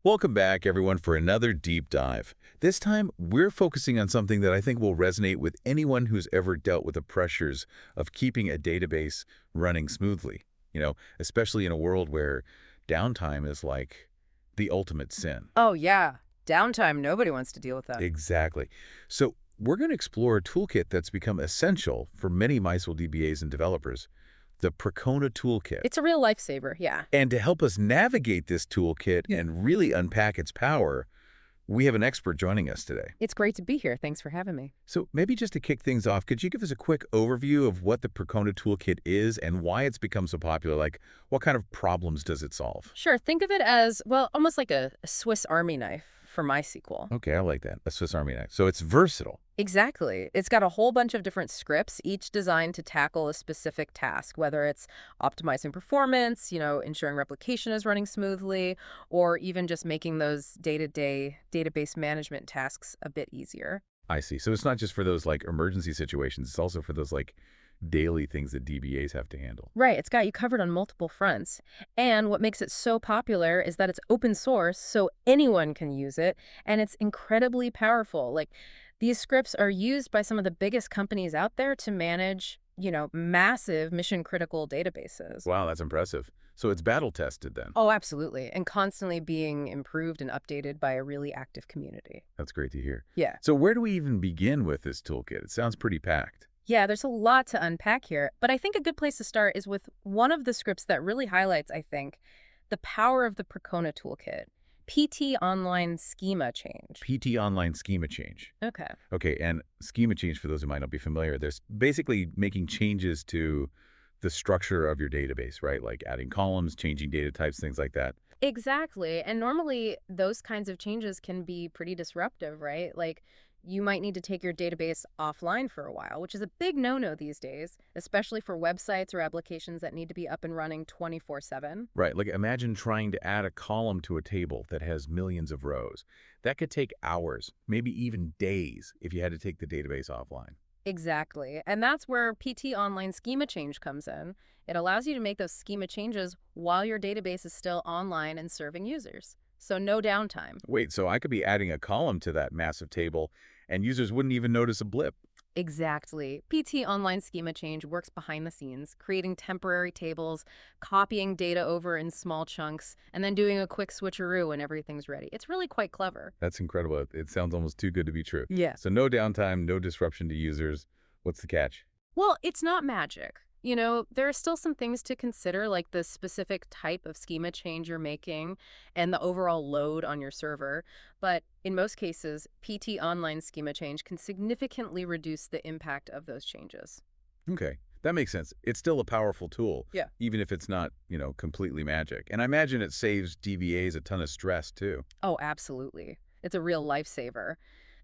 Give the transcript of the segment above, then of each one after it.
Welcome back, everyone, for another deep dive. This time, we're focusing on something that I think will resonate with anyone who's ever dealt with the pressures of keeping a database running smoothly, especially in a world where downtime is like the ultimate sin. Oh, yeah. Downtime, nobody wants to deal with that. Exactly. So we're going to explore a toolkit that's become essential for many MySQL DBAs and developers, the Percona Toolkit. It's a real lifesaver, yeah. And to help us navigate this toolkit and really unpack its power, we have an expert joining us today. It's great to be here. Thanks for having me. So maybe just to kick things off, could you give us a quick overview of what the Percona Toolkit is and why it's become so popular? Like, what kind of problems does it solve? Sure, think of it as, well, almost like a Swiss Army knife for MySQL. Okay, I like that. A Swiss Army knife. So it's versatile. Exactly. It's got a whole bunch of different scripts, each designed to tackle a specific task, whether it's optimizing performance, ensuring replication is running smoothly, or even just making those day-to-day database management tasks a bit easier. I see. So it's not just for those like emergency situations. It's also for those like daily things that DBAs have to handle. Right, it's got you covered on multiple fronts. And what makes it so popular is that it's open source, so anyone can use it, and it's incredibly powerful. Like, these scripts are used by some of the biggest companies out there to manage, massive mission-critical databases. Wow, that's impressive. So it's battle tested then. Oh, absolutely, and constantly being improved and updated by a really active community. That's great to hear. Yeah. So where do we even begin with this toolkit? It sounds pretty packed. Yeah, there's a lot to unpack here, but I think a good place to start is with one of the scripts that really highlights, I think, the power of the Percona toolkit, pt-online-schema-change. pt-online-schema-change. Okay. Okay, and schema change, for those who might not be familiar, there's basically making changes to the structure of your database, right? Like adding columns, changing data types, things like that. Exactly. And normally those kinds of changes can be pretty disruptive, right? Like, you might need to take your database offline for a while, which is a big no-no these days, especially for websites or applications that need to be up and running 24/7. Right, like imagine trying to add a column to a table that has millions of rows. That could take hours, maybe even days, if you had to take the database offline. Exactly. And that's where PT Online Schema Change comes in. It allows you to make those schema changes while your database is still online and serving users. So no downtime. Wait, so I could be adding a column to that massive table and users wouldn't even notice a blip. Exactly. PT Online Schema Change works behind the scenes, creating temporary tables, copying data over in small chunks, and then doing a quick switcheroo when everything's ready. It's really quite clever. That's incredible. It sounds almost too good to be true. Yeah. So no downtime, no disruption to users. What's the catch? Well, it's not magic. There are still some things to consider, like the specific type of schema change you're making and the overall load on your server. But in most cases, PT Online Schema Change can significantly reduce the impact of those changes. Okay, that makes sense. It's still a powerful tool, Yeah. even if it's not, completely magic. And I imagine it saves DBAs a ton of stress, too. Oh, absolutely. It's a real lifesaver,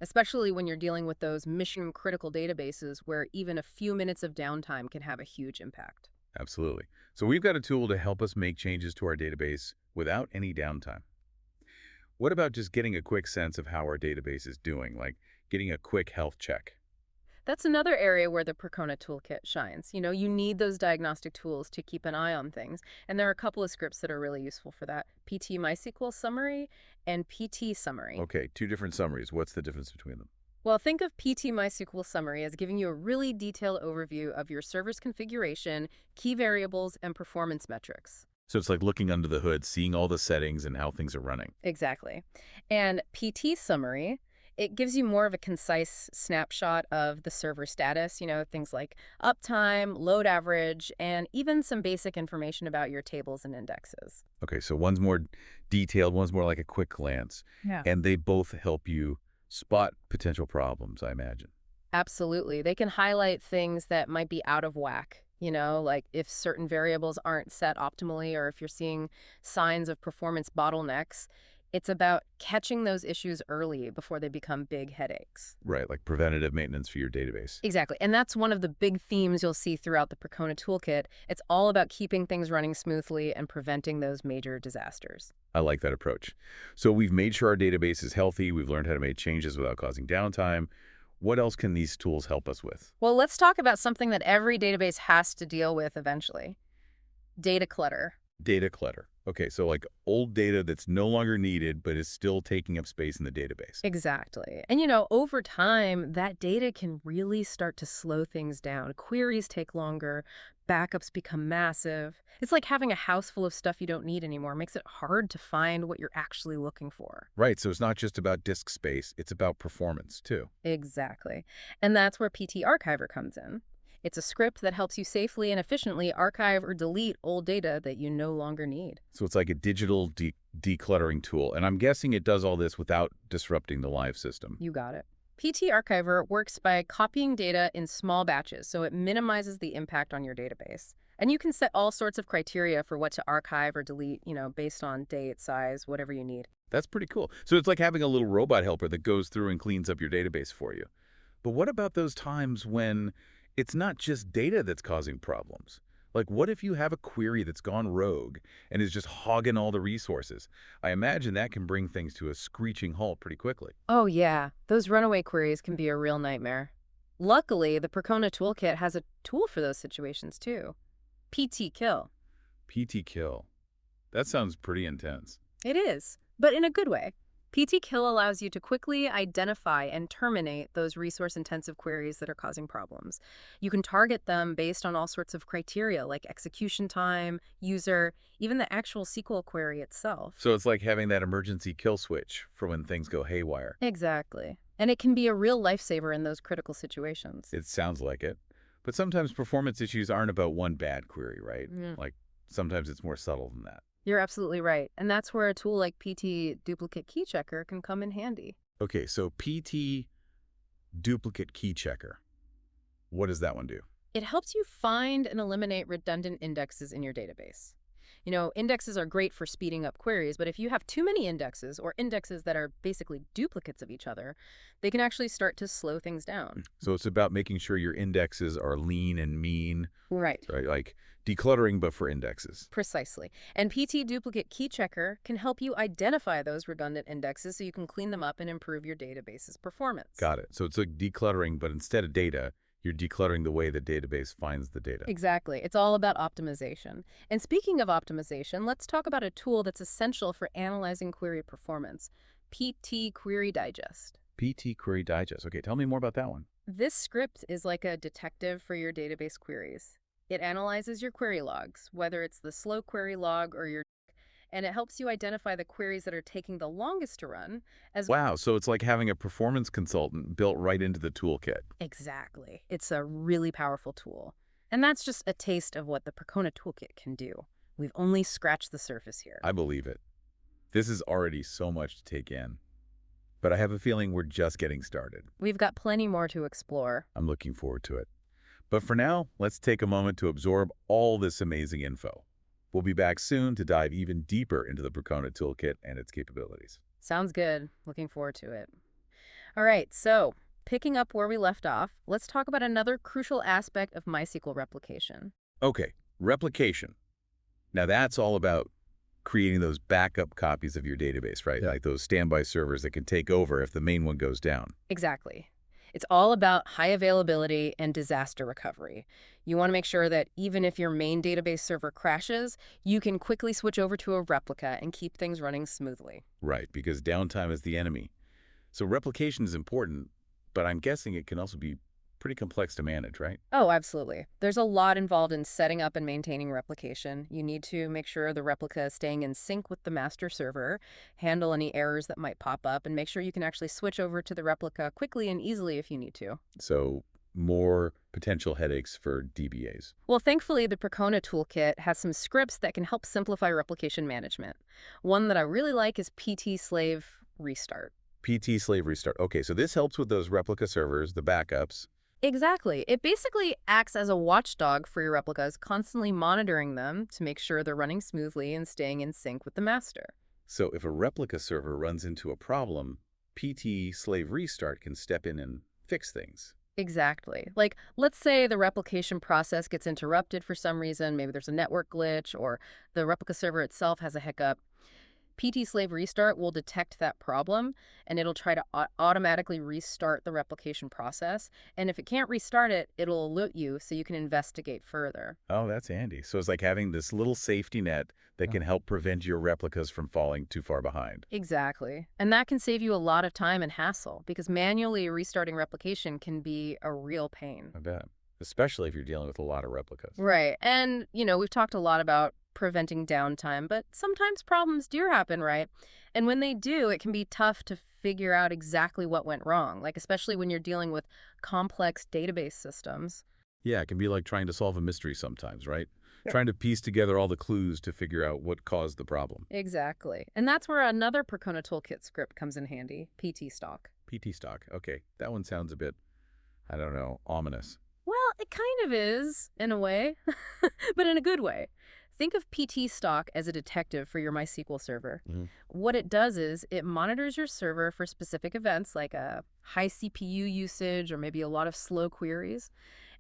especially when you're dealing with those mission-critical databases where even a few minutes of downtime can have a huge impact. Absolutely. So we've got a tool to help us make changes to our database without any downtime. What about just getting a quick sense of how our database is doing, like getting a quick health check? That's another area where the Percona toolkit shines. You need those diagnostic tools to keep an eye on things. And there are a couple of scripts that are really useful for that. pt-mysql-summary and pt-summary. Okay, two different summaries. What's the difference between them? Well, think of pt-mysql-summary as giving you a really detailed overview of your server's configuration, key variables, and performance metrics. So it's like looking under the hood, seeing all the settings and how things are running. Exactly. And pt-summary, it gives you more of a concise snapshot of the server status, things like uptime, load average, and even some basic information about your tables and indexes. Okay, so one's more detailed, one's more like a quick glance. Yeah. And they both help you spot potential problems, I imagine. Absolutely. They can highlight things that might be out of whack, like if certain variables aren't set optimally or if you're seeing signs of performance bottlenecks. It's about catching those issues early before they become big headaches. Right, like preventative maintenance for your database. Exactly. And that's one of the big themes you'll see throughout the Percona toolkit. It's all about keeping things running smoothly and preventing those major disasters. I like that approach. So we've made sure our database is healthy. We've learned how to make changes without causing downtime. What else can these tools help us with? Well, let's talk about something that every database has to deal with eventually. Data clutter. Data clutter. Okay, so like old data that's no longer needed but is still taking up space in the database. Exactly. And over time, that data can really start to slow things down. Queries take longer, backups become massive. It's like having a house full of stuff you don't need anymore. It makes it hard to find what you're actually looking for. Right, so it's not just about disk space, it's about performance too. Exactly. And that's where PT Archiver comes in. It's a script that helps you safely and efficiently archive or delete old data that you no longer need. So it's like a digital decluttering tool, and I'm guessing it does all this without disrupting the live system. You got it. PT Archiver works by copying data in small batches, so it minimizes the impact on your database. And you can set all sorts of criteria for what to archive or delete, based on date, size, whatever you need. That's pretty cool. So it's like having a little robot helper that goes through and cleans up your database for you. But what about those times when it's not just data that's causing problems? Like, what if you have a query that's gone rogue and is just hogging all the resources? I imagine that can bring things to a screeching halt pretty quickly. Oh, yeah. Those runaway queries can be a real nightmare. Luckily, the Percona Toolkit has a tool for those situations, too. pt-kill. PT kill. That sounds pretty intense. It is, but in a good way. pt-kill allows you to quickly identify and terminate those resource-intensive queries that are causing problems. You can target them based on all sorts of criteria like execution time, user, even the actual SQL query itself. So it's like having that emergency kill switch for when things go haywire. Exactly. And it can be a real lifesaver in those critical situations. It sounds like it. But sometimes performance issues aren't about one bad query, right? Yeah. Like sometimes it's more subtle than that. You're absolutely right. And that's where a tool like PT Duplicate Key Checker can come in handy. Okay, so PT duplicate key checker. What does that one do? It helps you find and eliminate redundant indexes in your database. Indexes are great for speeding up queries, but if you have too many indexes or indexes that are basically duplicates of each other, they can actually start to slow things down. So it's about making sure your indexes are lean and mean, Right. right? Like decluttering, but for indexes. Precisely. And PT Duplicate Key Checker can help you identify those redundant indexes so you can clean them up and improve your database's performance. Got it. So it's like decluttering, but instead of data, you're decluttering the way the database finds the data. Exactly. It's all about optimization. And speaking of optimization, let's talk about a tool that's essential for analyzing query performance, PT Query Digest. PT Query Digest. Okay, tell me more about that one. This script is like a detective for your database queries. It analyzes your query logs, whether it's the slow query log or and it helps you identify the queries that are taking the longest to run as Wow, so it's like having a performance consultant built right into the toolkit. Exactly. It's a really powerful tool. And that's just a taste of what the Percona Toolkit can do. We've only scratched the surface here. I believe it. This is already so much to take in. But I have a feeling we're just getting started. We've got plenty more to explore. I'm looking forward to it. But for now, let's take a moment to absorb all this amazing info. We'll be back soon to dive even deeper into the Percona Toolkit and its capabilities. Sounds good. Looking forward to it. All right, so picking up where we left off, let's talk about another crucial aspect of MySQL replication. Okay, replication. Now that's all about creating those backup copies of your database, right? Yeah. Like those standby servers that can take over if the main one goes down. Exactly. It's all about high availability and disaster recovery. You want to make sure that even if your main database server crashes, you can quickly switch over to a replica and keep things running smoothly. Right, because downtime is the enemy. So replication is important, but I'm guessing it can also be pretty complex to manage, right? Oh, absolutely. There's a lot involved in setting up and maintaining replication. You need to make sure the replica is staying in sync with the master server, handle any errors that might pop up, and make sure you can actually switch over to the replica quickly and easily if you need to. So more potential headaches for DBAs. Well, thankfully, the Percona Toolkit has some scripts that can help simplify replication management. One that I really like is pt-slave restart. pt-slave restart. Okay, so this helps with those replica servers, the backups. Exactly. It basically acts as a watchdog for your replicas, constantly monitoring them to make sure they're running smoothly and staying in sync with the master. So if a replica server runs into a problem, pt-slave restart can step in and fix things. Exactly. Like, let's say the replication process gets interrupted for some reason. Maybe there's a network glitch or the replica server itself has a hiccup. pt-slave restart will detect that problem, and it'll try to automatically restart the replication process. And if it can't restart it, it'll alert you so you can investigate further. Oh, that's handy. So it's like having this little safety net that can help prevent your replicas from falling too far behind. Exactly. And that can save you a lot of time and hassle because manually restarting replication can be a real pain. I bet. Especially if you're dealing with a lot of replicas. Right. And, we've talked a lot about preventing downtime, but sometimes problems do happen, right? And when they do, it can be tough to figure out exactly what went wrong, like especially when you're dealing with complex database systems. Yeah, it can be like trying to solve a mystery sometimes, right? Trying to piece together all the clues to figure out what caused the problem. Exactly. And that's where another Percona Toolkit script comes in handy, pt-stock. PT stock. Okay, that one sounds a bit, I don't know, ominous. Well, it kind of is, in a way, but in a good way. Think of pt-stock as a detective for your MySQL server. Mhm. What it does is it monitors your server for specific events like a high CPU usage or maybe a lot of slow queries.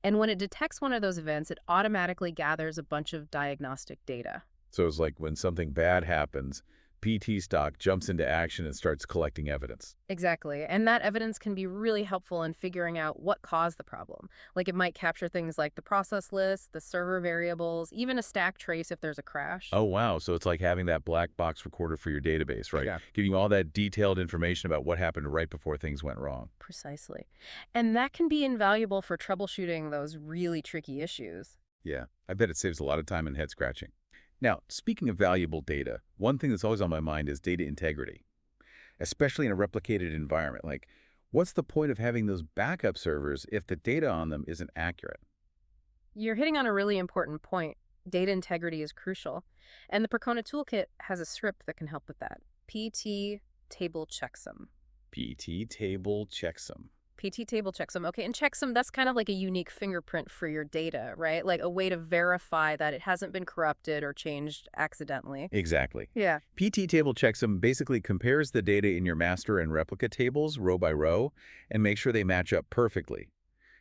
And when it detects one of those events, it automatically gathers a bunch of diagnostic data. So it's like when something bad happens, PT stock jumps into action and starts collecting evidence. Exactly. And that evidence can be really helpful in figuring out what caused the problem. Like it might capture things like the process list, the server variables, even a stack trace if there's a crash. Oh, wow. So it's like having that black box recorder for your database, right? Yeah. Giving you all that detailed information about what happened right before things went wrong. Precisely. And that can be invaluable for troubleshooting those really tricky issues. Yeah, I bet it saves a lot of time and head scratching. Now, speaking of valuable data, one thing that's always on my mind is data integrity, especially in a replicated environment. Like, what's the point of having those backup servers if the data on them isn't accurate? You're hitting on a really important point. Data integrity is crucial. And the Percona Toolkit has a script that can help with that. pt-table-checksum. pt-table-checksum. pt-table-checksum. Okay, and checksum, that's kind of like a unique fingerprint for your data, right? Like a way to verify that it hasn't been corrupted or changed accidentally. Exactly. Yeah. pt-table-checksum basically compares the data in your master and replica tables row by row and makes sure they match up perfectly.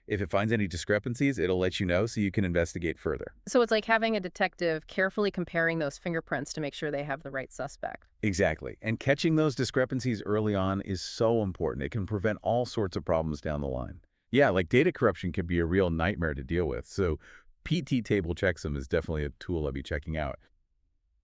If it finds any discrepancies, it'll let you know so you can investigate further. So it's like having a detective carefully comparing those fingerprints to make sure they have the right suspect. Exactly. And catching those discrepancies early on is so important. It can prevent all sorts of problems down the line. Yeah, like data corruption can be a real nightmare to deal with. So pt-table-checksum is definitely a tool I'll be checking out.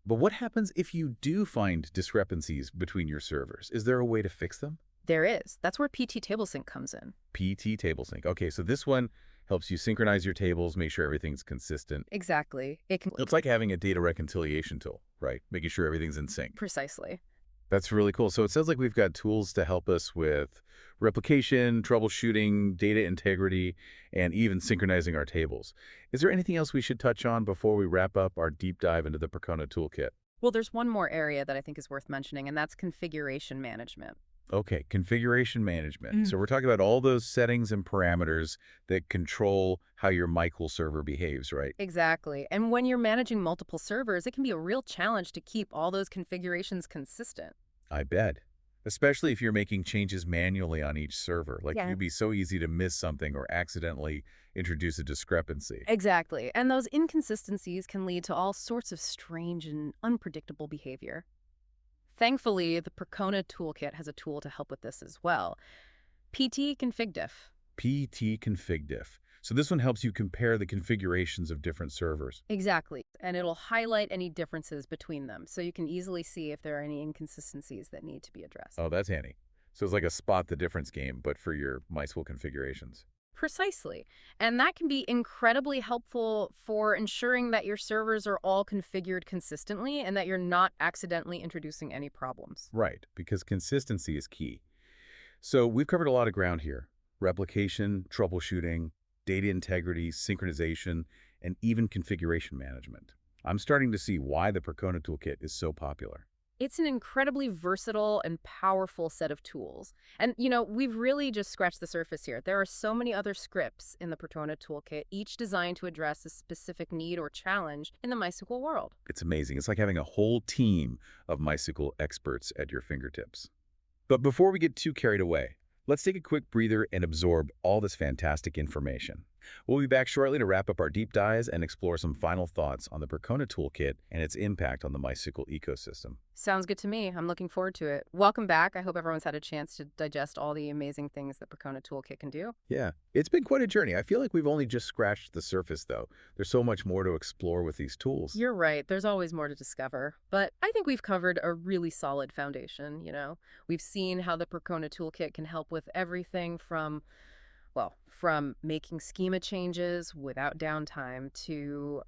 But what happens if you do find discrepancies between your servers? Is there a way to fix them? There is. That's where pt-tablesync comes in. pt-tablesync. Okay, so this one helps you synchronize your tables, make sure everything's consistent. Exactly. It can... It's like having a data reconciliation tool, right? Making sure everything's in sync. Precisely. That's really cool. So it sounds like we've got tools to help us with replication, troubleshooting, data integrity, and even synchronizing our tables. Is there anything else we should touch on before we wrap up our deep dive into the Percona Toolkit? Well, there's one more area that I think is worth mentioning, and that's configuration management. Okay, configuration management. So we're talking about all those settings and parameters that control how your MySQL server behaves, right? Exactly. And when you're managing multiple servers, it can be a real challenge to keep all those configurations consistent. I bet. Especially if you're making changes manually on each server. Like, Yeah. it'd be so easy to miss something or accidentally introduce a discrepancy. Exactly. And those inconsistencies can lead to all sorts of strange and unpredictable behavior. Thankfully, the Percona Toolkit has a tool to help with this as well. pt-config-diff. pt-config-diff. So this one helps you compare the configurations of different servers. Exactly. And it'll highlight any differences between them, so you can easily see if there are any inconsistencies that need to be addressed. Oh, that's handy. So it's like a spot the difference game, but for your MySQL configurations. Precisely. And that can be incredibly helpful for ensuring that your servers are all configured consistently and that you're not accidentally introducing any problems. Right, because consistency is key. So we've covered a lot of ground here. Replication, troubleshooting, data integrity, synchronization, and even configuration management. I'm starting to see why the Percona Toolkit is so popular. It's an incredibly versatile and powerful set of tools. And, we've really just scratched the surface here. There are so many other scripts in the Percona Toolkit, each designed to address a specific need or challenge in the MySQL world. It's amazing. It's like having a whole team of MySQL experts at your fingertips. But before we get too carried away, let's take a quick breather and absorb all this fantastic information. We'll be back shortly to wrap up our deep dives and explore some final thoughts on the Percona Toolkit and its impact on the MySQL ecosystem. Sounds good to me. I'm looking forward to it. Welcome back. I hope everyone's had a chance to digest all the amazing things that Percona Toolkit can do. Yeah, it's been quite a journey. I feel like we've only just scratched the surface, though. There's so much more to explore with these tools. You're right. There's always more to discover. But I think we've covered a really solid foundation, We've seen how the Percona Toolkit can help with everything from, well, from making schema changes without downtime to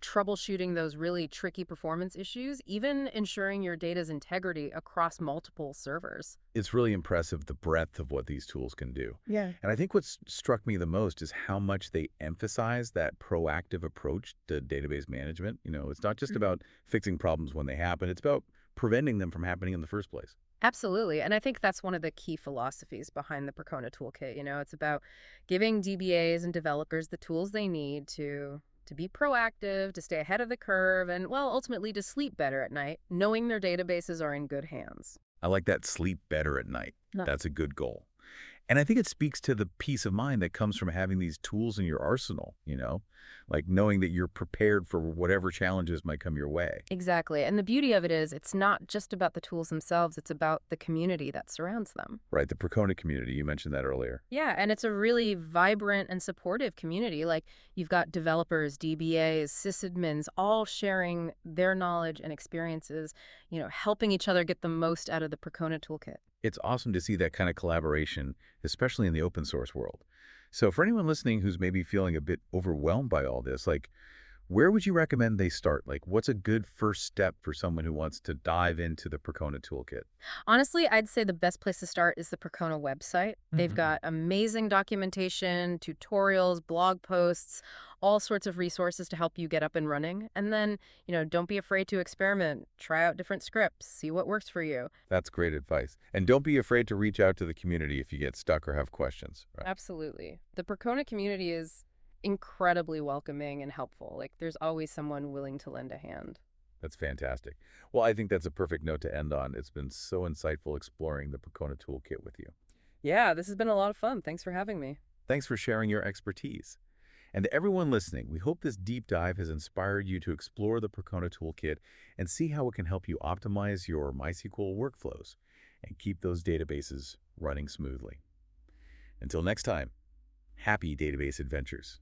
troubleshooting those really tricky performance issues, even ensuring your data's integrity across multiple servers. It's really impressive the breadth of what these tools can do. Yeah. And I think what's struck me the most is how much they emphasize that proactive approach to database management. It's not just about fixing problems when they happen, it's about preventing them from happening in the first place. Absolutely. And I think that's one of the key philosophies behind the Percona Toolkit. It's about giving DBAs and developers the tools they need to be proactive, to stay ahead of the curve, and, well, ultimately to sleep better at night, knowing their databases are in good hands. I like that sleep better at night. No. That's a good goal. And I think it speaks to the peace of mind that comes from having these tools in your arsenal, like knowing that you're prepared for whatever challenges might come your way. Exactly. And the beauty of it is it's not just about the tools themselves, it's about the community that surrounds them. Right, the Percona community, you mentioned that earlier. Yeah, and it's a really vibrant and supportive community. Like, you've got developers, DBAs, sysadmins, all sharing their knowledge and experiences, helping each other get the most out of the Percona Toolkit. It's awesome to see that kind of collaboration, especially in the open source world. So for anyone listening who's maybe feeling a bit overwhelmed by all this, where would you recommend they start? What's a good first step for someone who wants to dive into the Percona Toolkit? Honestly, I'd say the best place to start is the Percona website. They've got amazing documentation, tutorials, blog posts, all sorts of resources to help you get up and running. And then, don't be afraid to experiment. Try out different scripts, see what works for you. That's great advice. And don't be afraid to reach out to the community if you get stuck or have questions. Right? Absolutely. The Percona community is incredibly welcoming and helpful. There's always someone willing to lend a hand. That's fantastic. Well, I think that's a perfect note to end on. It's been so insightful exploring the Percona Toolkit with you. Yeah, this has been a lot of fun. Thanks for having me. Thanks for sharing your expertise. And to everyone listening, we hope this deep dive has inspired you to explore the Percona Toolkit and see how it can help you optimize your MySQL workflows and keep those databases running smoothly. Until next time, happy database adventures.